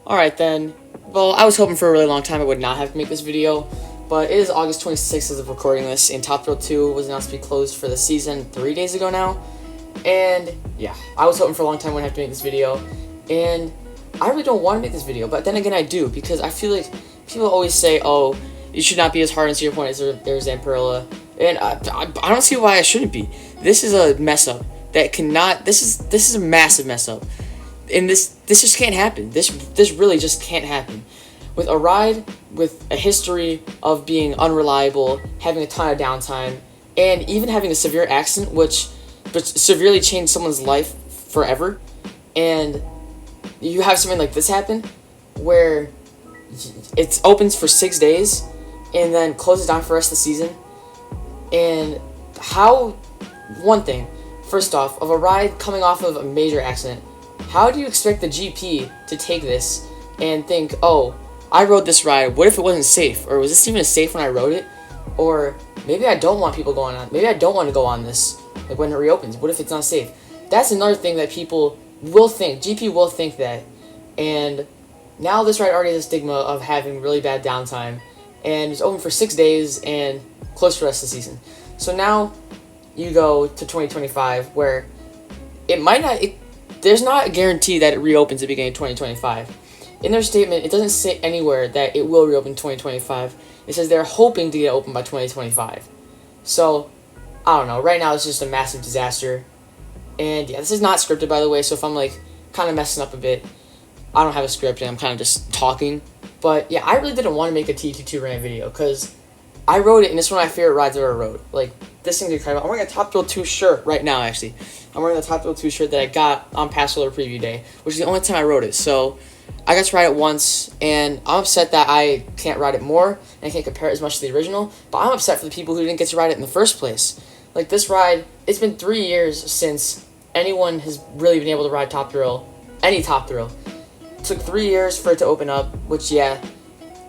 Alright then. Well, I was hoping for a really long time I would not have to make this video, but it is August 26th as of recording this, and Top Thrill 2 was announced to be closed for the season 3 days ago now. And yeah, I was hoping for a long time I wouldn't have to make this video, and I really don't want to make this video, but then again I do, because I feel like people always say, oh, you should not be as hard on Cedar Point as there's zamperla, and I don't see why I shouldn't be. This is a mess up that cannot, this is a massive mess up. And this just can't happen. This really just can't happen. With a ride with a history of being unreliable, having a ton of downtime, and even having a severe accident, which severely changed someone's life forever, and you have something like this happen, where it opens for 6 days, and then closes down for the rest of the season, and how, one thing, first off, of a ride coming off of a major accident, how do you expect the GP to take this and think, oh, I rode this ride, what if it wasn't safe? Or was this even safe when I rode it? Or maybe I don't want people going on, maybe I don't want to go on this, like when it reopens, what if it's not safe? That's another thing that people will think, GP will think that, and now this ride already has a stigma of having really bad downtime, and it's open for 6 days and closed for the rest of the season. So now you go to 2025, where it might not, there's not a guarantee that it reopens at the beginning of 2025. In their statement, it doesn't say anywhere that it will reopen 2025. It says they're hoping to get open by 2025. So, I don't know. Right now, it's just a massive disaster. And yeah, this is not scripted, by the way, so if I'm like kind of messing up a bit, I don't have a script and I'm kind of just talking. But yeah, I really didn't want to make a TT2 rant video because I rode it and it's one of my favorite rides I've ever rode. Like, this thing's incredible. I'm wearing a Top Thrill 2 shirt right now, actually. I'm wearing the Top Thrill 2 shirt that I got on Pass Roller Preview Day, which is the only time I rode it. So, I got to ride it once, and I'm upset that I can't ride it more, and I can't compare it as much to the original, but I'm upset for the people who didn't get to ride it in the first place. Like, this ride, it's been 3 years since anyone has really been able to ride Top Thrill, any Top Thrill. It took 3 years for it to open up, which, yeah,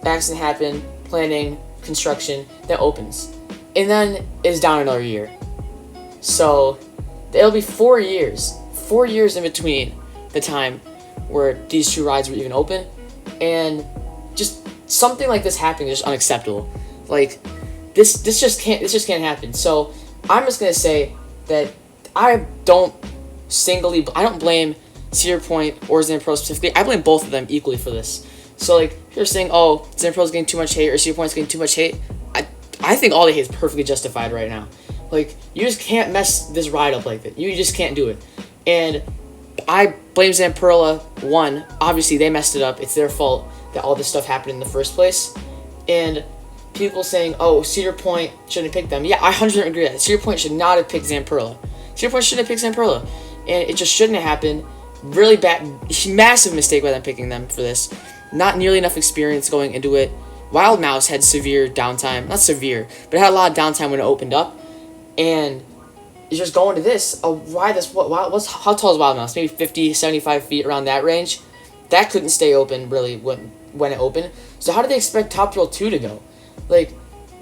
accident happened, planning, construction, then opens. And then it's down another year. So, it'll be 4 years. 4 years in between the time where these two rides were even open, and just something like this happening is just unacceptable. Like, this just can't happen. So I'm just gonna say that I don't blame Cedar Point or Zamperla specifically. I blame both of them equally for this. So like, if you're saying, oh, Zamperla's getting too much hate or Cedar Point's getting too much hate, I think all the hate is perfectly justified right now. Like, you just can't mess this ride up like that. You just can't do it. And I blame Zamperla. One, obviously they messed it up. It's their fault that all this stuff happened in the first place. And people saying, oh, Cedar Point shouldn't have picked them. Yeah, I 100% agree with that. Cedar Point should not have picked Zamperla. Cedar Point shouldn't have picked Zamperla. And it just shouldn't have happened. Really bad, massive mistake by them picking them for this. Not nearly enough experience going into it. Wild Mouse had severe downtime. Not severe, but it had a lot of downtime when it opened up. And you're just going to this, a ride that's, how tall is Wild Mouse? Maybe 50, 75 feet, around that range. That couldn't stay open, really, when it opened. So how did they expect Top Thrill 2 to go? Like,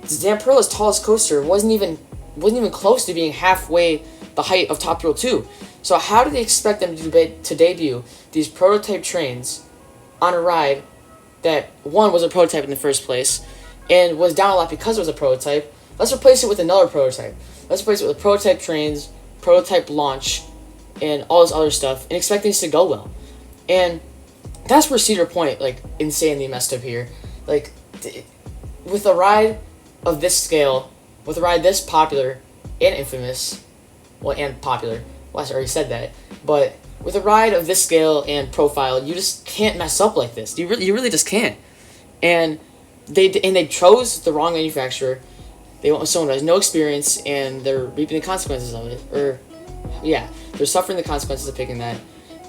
Zamperla's tallest coaster wasn't even close to being halfway the height of Top Thrill 2. So how do they expect them to debut these prototype trains on a ride that, one, was a prototype in the first place, and was down a lot because it was a prototype? Let's replace it with another prototype. Let's replace it with prototype trains, prototype launch, and all this other stuff, and expect things to go well. And that's where Cedar Point, like, insanely messed up here. Like, with a ride of this scale, with a ride this popular and infamous, well, and popular, well, I already said that, but with a ride of this scale and profile, you just can't mess up like this. You really just can't. And they chose the wrong manufacturer. They went with someone who has no experience, and they're reaping the consequences of it. Or, yeah, they're suffering the consequences of picking that.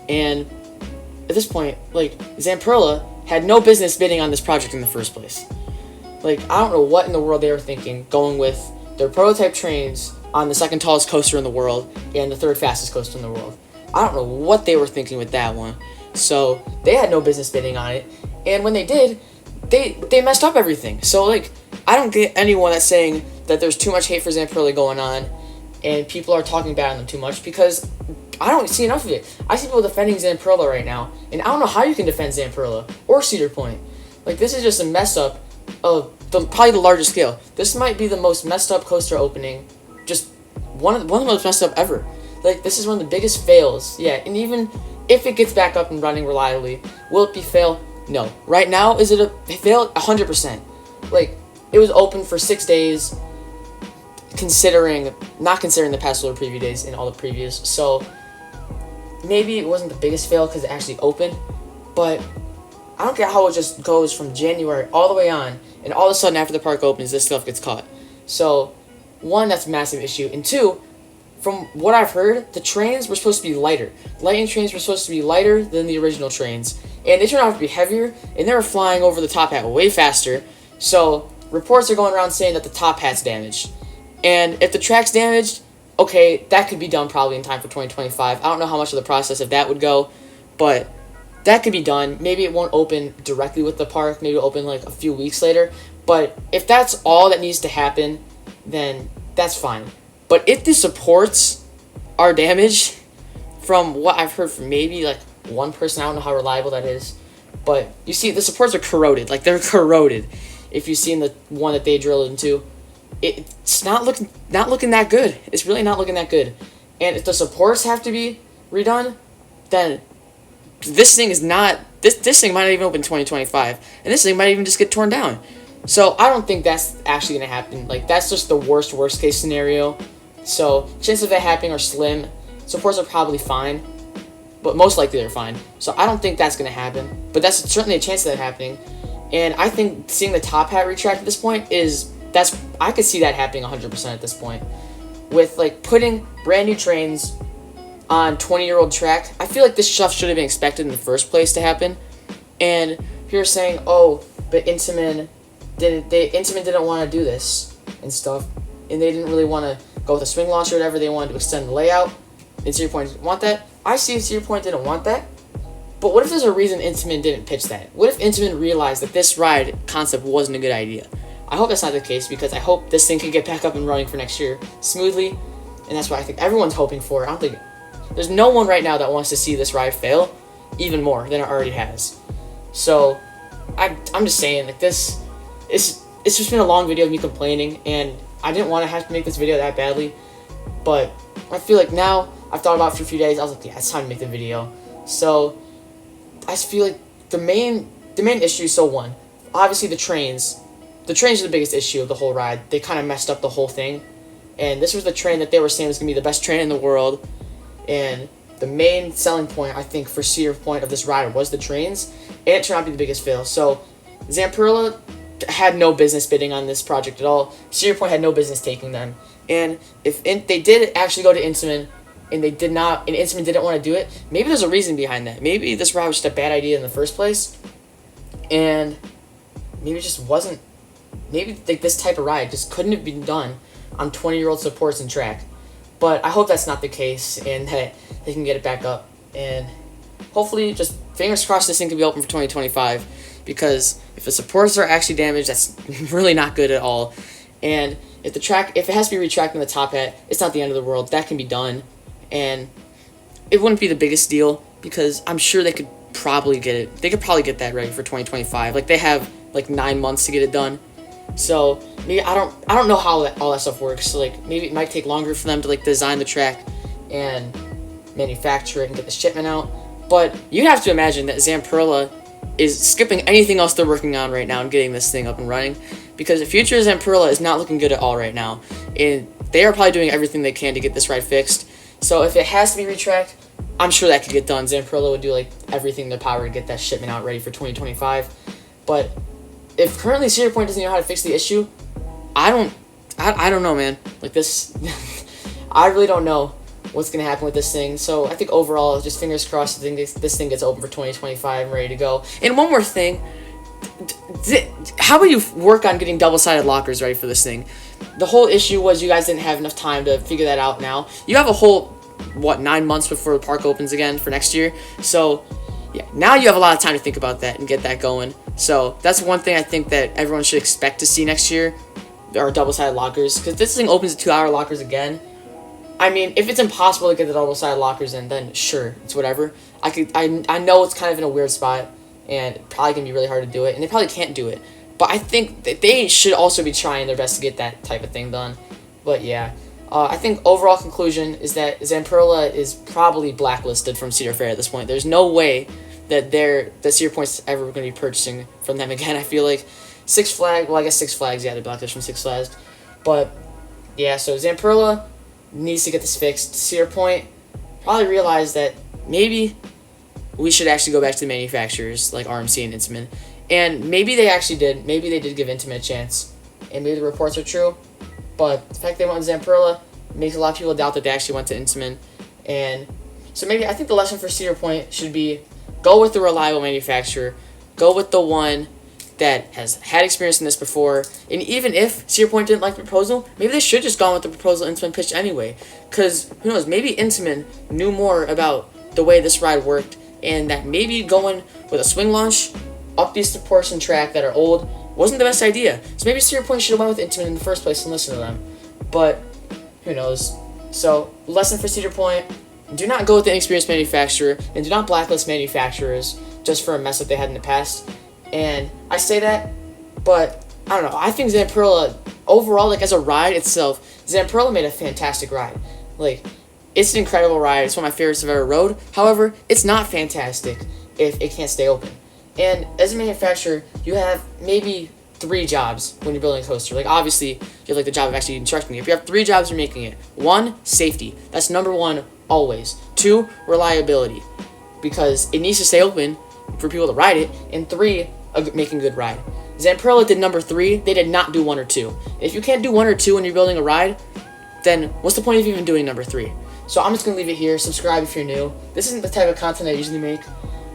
And at this point, like, Zamperla had no business bidding on this project in the first place. Like, I don't know what in the world they were thinking, going with their prototype trains on the second tallest coaster in the world and the third fastest coaster in the world. I don't know what they were thinking with that one. So, they had no business bidding on it. And when they did, they messed up everything. So, like, I don't get anyone that's saying that there's too much hate for Zamperla going on and people are talking bad on them too much, because I don't see enough of it. I see people defending Zamperla right now, and I don't know how you can defend Zamperla or Cedar Point. Like, this is just a mess up of probably the largest scale. This might be the most messed up coaster opening, just one of the most messed up ever. Like, this is one of the biggest fails. Yeah, and even if it gets back up and running reliably, will it be fail? No. Right now, is it a fail? 100%. Like, it was open for 6 days, not considering the past solar preview days and all the previews. So maybe it wasn't the biggest fail because it actually opened, but I don't get how it just goes from January all the way on, and all of a sudden after the park opens, this stuff gets caught. So, one, that's a massive issue, and two, from what I've heard, the trains were supposed to be lighter. Lightning trains were supposed to be lighter than the original trains, and they turned out to be heavier, and they were flying over the top hat way faster. So, reports are going around saying that the top hat's damaged. And if the track's damaged, okay, that could be done probably in time for 2025. I don't know how much of the process of that would go, but that could be done. Maybe it won't open directly with the park. Maybe it'll open like a few weeks later. But if that's all that needs to happen, then that's fine. But if the supports are damaged, from what I've heard from maybe like one person, I don't know how reliable that is, but you see the supports are corroded. Like, they're corroded. If you've seen the one that they drilled into, it's not looking that good. It's really not looking that good. And if the supports have to be redone, then this thing is not, this thing might not even open 2025, and this thing might even just get torn down. So I don't think that's actually going to happen. Like, that's just the worst case scenario. So chances of that happening are slim. Supports are probably fine, but most likely they're fine. So I don't think that's going to happen, but that's certainly a chance of that happening. And I think seeing the top hat retract at this point I could see that happening 100% at this point. With, like, putting brand new trains on 20-year-old track, I feel like this stuff should have been expected in the first place to happen. And you're saying, oh, but Intamin didn't want to do this and stuff, and they didn't really want to go with a swing launch or whatever. They wanted to extend the layout, and Cedar Point didn't want that. I see if Cedar Point didn't want that, but what if there's a reason Intamin didn't pitch that? What if Intamin realized that this ride concept wasn't a good idea? I hope that's not the case, because I hope this thing can get back up and running for next year smoothly, and that's what I think everyone's hoping for. I don't think there's no one right now that wants to see this ride fail even more than it already has. So I'm just saying, like, it's just been a long video of me complaining, and I didn't want to have to make this video that badly, but I feel like now I've thought about it for a few days. I was like, yeah, it's time to make the video. So I just feel like the main issue. So one, obviously the trains. The trains are the biggest issue of the whole ride. They kind of messed up the whole thing. And this was the train that they were saying was going to be the best train in the world. And the main selling point, I think, for Cedar Point of this ride was the trains. And it turned out to be the biggest fail. So Zamperla had no business bidding on this project at all. Cedar Point had no business taking them. And if they did actually go to Intamin, and Intamin didn't want to do it, maybe there's a reason behind that. Maybe this ride was just a bad idea in the first place. And maybe it just wasn't. Maybe like this type of ride just couldn't have been done on 20-year-old supports and track. But I hope that's not the case, and that they can get it back up. And hopefully, just fingers crossed, this thing can be open for 2025. Because if the supports are actually damaged, that's really not good at all. And if it has to be retracted in the top hat, it's not the end of the world. That can be done. And it wouldn't be the biggest deal, because I'm sure they could probably get it. They could probably get that ready for 2025. Like, they have like 9 months to get it done. So maybe I don't know how all that stuff works. So, like, maybe it might take longer for them to like design the track and manufacture it and get the shipment out. But you have to imagine that Zamperla is skipping anything else they're working on right now and getting this thing up and running, because the future of Zamperla is not looking good at all right now, and they are probably doing everything they can to get this ride fixed. So if it has to be retracked, I'm sure that could get done. Zamperla would do like everything in their power to get that shipment out ready for 2025. But if currently Cedar Point doesn't know how to fix the issue, I don't know, man. Like, this, I really don't know what's going to happen with this thing. So I think overall, just fingers crossed, this thing gets open for 2025 and ready to go. And one more thing, how about you work on getting double-sided lockers ready for this thing? The whole issue was you guys didn't have enough time to figure that out now. You have a whole, 9 months before the park opens again for next year. So yeah, now you have a lot of time to think about that and get that going. So that's one thing I think that everyone should expect to see next year, are double-sided lockers. Because this thing opens to 2-hour lockers again, I mean, if it's impossible to get the double-sided lockers in, then sure, it's whatever. I know it's kind of in a weird spot, and probably gonna be really hard to do it, and they probably can't do it. But I think that they should also be trying their best to get that type of thing done. But yeah, I think overall conclusion is that Zamperla is probably blacklisted from Cedar Fair at this point. There's no way that Cedar Point's ever going to be purchasing from them again. I feel like Six Flags. Well, I guess Six Flags. Yeah, they're blacklisted from Six Flags. But yeah, so Zamperla needs to get this fixed. Cedar Point probably realized that maybe we should actually go back to the manufacturers like RMC and Intamin. And maybe they actually did. Maybe they did give Intamin a chance. And maybe the reports are true. But the fact they went with Zamperla makes a lot of people doubt that they actually went to Intamin. And so maybe I think the lesson for Cedar Point should be go with the reliable manufacturer. Go with the one that has had experience in this before. And even if Cedar Point didn't like the proposal, maybe they should just gone with the proposal Intamin pitched anyway. Because, who knows, maybe Intamin knew more about the way this ride worked, and that maybe going with a swing launch up these portion track that are old wasn't the best idea. So maybe Cedar Point should have went with Intamin in the first place and listened to them. But who knows? So, lesson for Cedar Point, do not go with the inexperienced manufacturer, and do not blacklist manufacturers just for a mess that they had in the past. And I say that, but I don't know. I think Zamperla, overall, like as a ride itself, Zamperla made a fantastic ride. Like, it's an incredible ride. It's one of my favorites I've ever rode. However, it's not fantastic if it can't stay open. And as a manufacturer, you have maybe 3 jobs when you're building a coaster. Like, obviously, you have like the job of actually constructing it. If you have 3 jobs, you're making it. 1, safety. That's number 1 always. 2, reliability, because it needs to stay open for people to ride it. And 3, making a good ride. Zamperla did number 3. They did not do 1 or 2. If you can't do 1 or 2 when you're building a ride, then what's the point of even doing number 3? So I'm just going to leave it here. Subscribe if you're new. This isn't the type of content I usually make.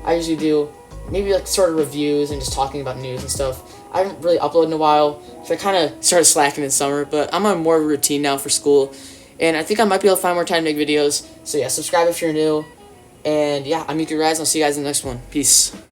I usually do maybe like sort of reviews and just talking about news and stuff. I haven't really uploaded in a while, so I kind of started slacking in summer, but I'm on more of a routine now for school, and I think I might be able to find more time to make videos. So yeah, subscribe if you're new, and yeah, I'm Yuki Rise, and I'll see you guys in the next one. Peace.